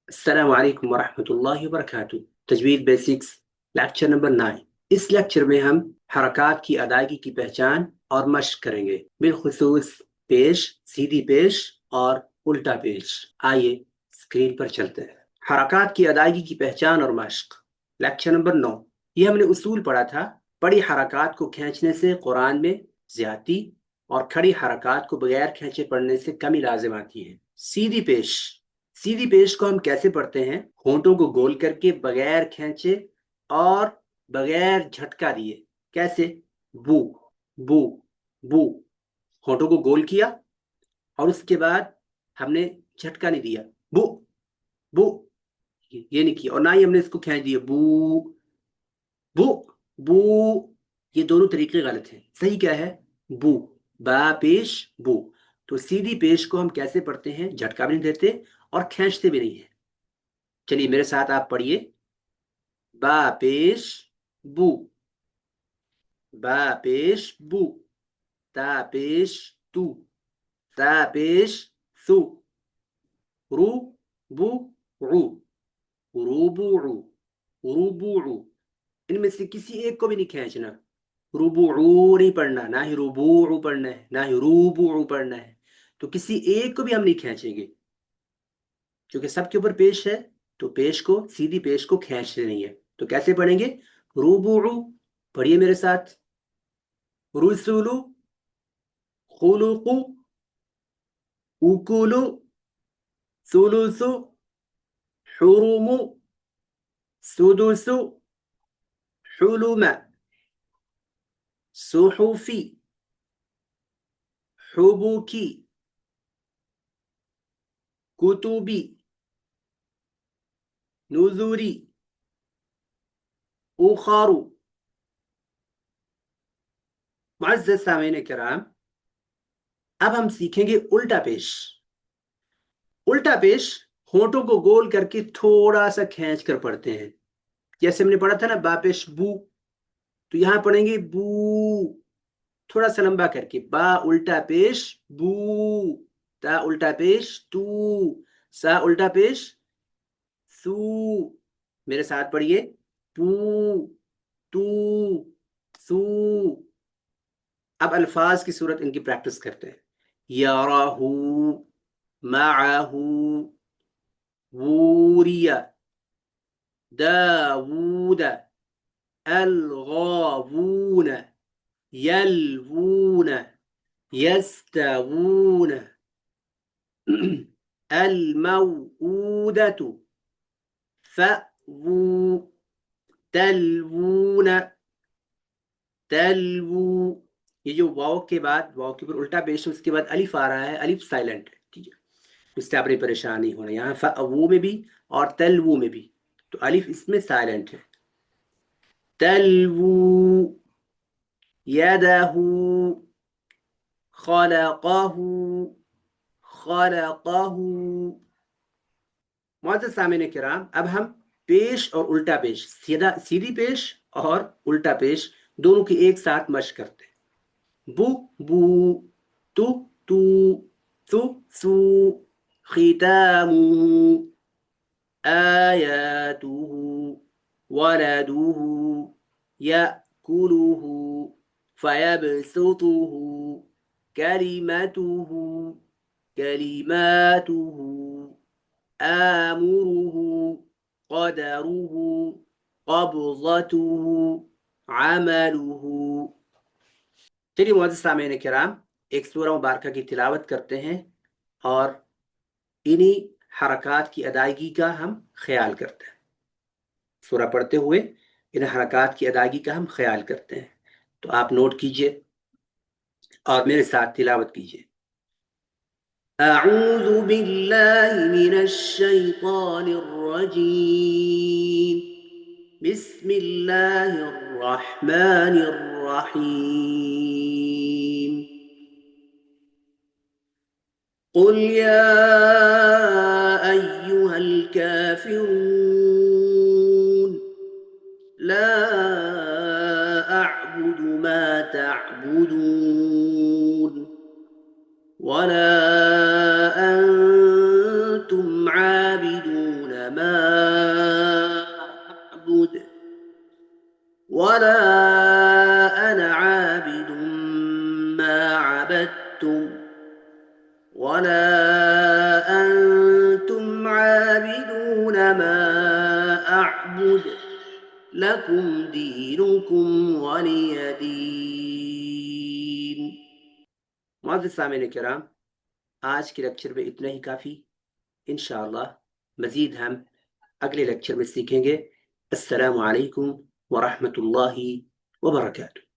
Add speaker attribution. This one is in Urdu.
Speaker 1: السلام علیکم ورحمۃ اللہ وبرکاتہ۔ تجوید بیسکس لیکچر نمبر 9۔ اس لیکچر میں ہم حرکات کی ادائیگی کی پہچان اور مشق کریں گے، بالخصوص پیش، سیدھی پیش اور الٹا پیش۔ آئیے اسکرین پر چلتے ہیں۔ حرکات کی ادائیگی کی پہچان اور مشق، لیکچر نمبر 9۔ یہ ہم نے اصول پڑھا تھا۔ بڑی حرکات کو کھینچنے سے قرآن میں زیادتی اور کھڑی حرکات کو بغیر کھینچے پڑھنے سے کمی لازم آتی ہے۔ سیدھی پیش، سیدھی پیش کو ہم کیسے پڑھتے ہیں؟ ہونٹوں کو گول کر کے بغیر کھینچے اور بغیر جھٹکا دیے۔ کیسے؟ بو بو بو، ہونٹوں کو گول کیا اور اس کے بعد ہم نے جھٹکا نہیں دیا، بو بو، یہ نہیں کیا، اور نہ ہی ہم نے اس کو کھینچ دیا، بو بو بو۔ یہ دونوں طریقے غلط ہیں۔ صحیح کیا ہے؟ بو، با پیش بو۔ تو سیدھی پیش کو ہم کیسے پڑھتے ہیں؟ جھٹکا بھی نہیں دیتے اور کھینچتے بھی نہیں ہیں۔ چلیے میرے ساتھ آپ پڑھیے، با پیش بو، با پیش بو، تا پیش تو، تا پیش ثو، رو بو عو، روبوعو، روبوعو۔ ان میں سے کسی ایک کو بھی نہیں کھینچنا۔ ربوعو نہیں پڑھنا، نہ ہی ربوعو پڑھنا ہے، نہ ہی روبوعو پڑھنا ہے۔ تو کسی ایک کو بھی ہم نہیں کھینچیں گے کیونکہ سب کے اوپر پیش ہے، تو پیش کو، سیدھی پیش کو کھینچتے نہیں ہے۔ تو کیسے پڑھیں گے؟ ربوعو، پڑھیے میرے ساتھ، رسولو، خلقو، اکلو، ثلثو، حرمو، سدسو، حلم، صحفی، حبکی، کتبی، نذری، اخارو۔ معزز سامعین کرام، اب ہم سیکھیں گے الٹا پیش۔ الٹا پیش ہونٹوں کو گول کر کے تھوڑا سا کھینچ کر پڑھتے ہیں۔ جیسے ہم نے پڑھا تھا نا با پیش بو، تو یہاں پڑھیں گے بو، تھوڑا سا لمبا کر کے، با الٹا پیش بو، تا الٹا پیش تو، سا الٹا پیش سو۔ میرے ساتھ پڑھیے، پو، تو، سو۔ اب الفاظ کی صورت ان کی پریکٹس کرتے ہیں۔ یارہ، معہ، ووریا، داود، الغاوون، یلوون، یستوون، الموءودة، فأووا، تلوون، تلوو۔ یہ جو واو کے بعد، واو کے اوپر الٹا پیش ہے، اس کے بعد الف آ رہا ہے، الف سائلنٹ ہے، ٹھیک ہے، اس سے آپ نے پریشان نہیں ہونا۔ یہاں فأوو میں بھی اور تلوو میں بھی، تو الف اس میں سائلنٹ ہے۔ تلوو، یدہ، خلقہ، خلقہ۔ معزز سامعین کرام، اب ہم پیش اور الٹا پیش، سیدھی پیش اور الٹا پیش دونوں کی ایک ساتھ مشق کرتے ہیں۔ بو بو، تو تو، سو سو، ختامہ، آیاتہ، ولدہ، یأکلہ، فیبسطہ، کلمتہ، کلماتہ، آمرہ، قدرہ، قبضتہ، عملہ۔ چلیے معزز سامعین کرام، ایک سورہ مبارکہ کی تلاوت کرتے ہیں اور انہی حرکات کی ادائیگی کا ہم خیال کرتے ہیں۔ سورہ پڑھتے ہوئے ان حرکات کی ادائیگی کا ہم خیال کرتے ہیں۔ تو آپ نوٹ کیجئے اور میرے ساتھ تلاوت کیجئے۔ اعوذ باللہ من الشیطان الرجیم، بسم اللہ الرحمن الرحیم۔ قل یا ایہا الکافرون، لا اعبد ما تعبدون، ولا انتم عابدون ما أعبد ولا أنا عابد ما عبدتم ولا أنتم عابدون ما أعبد لكم دينكم ولي دين. معزز سامعین کرام، آج کے لیکچر میں اتنا ہی کافی. انشاءاللہ مزید ہم اگلے لیکچر میں سیکھیں گے. السلام علیکم ورحمۃ اللہ وبرکاتہ.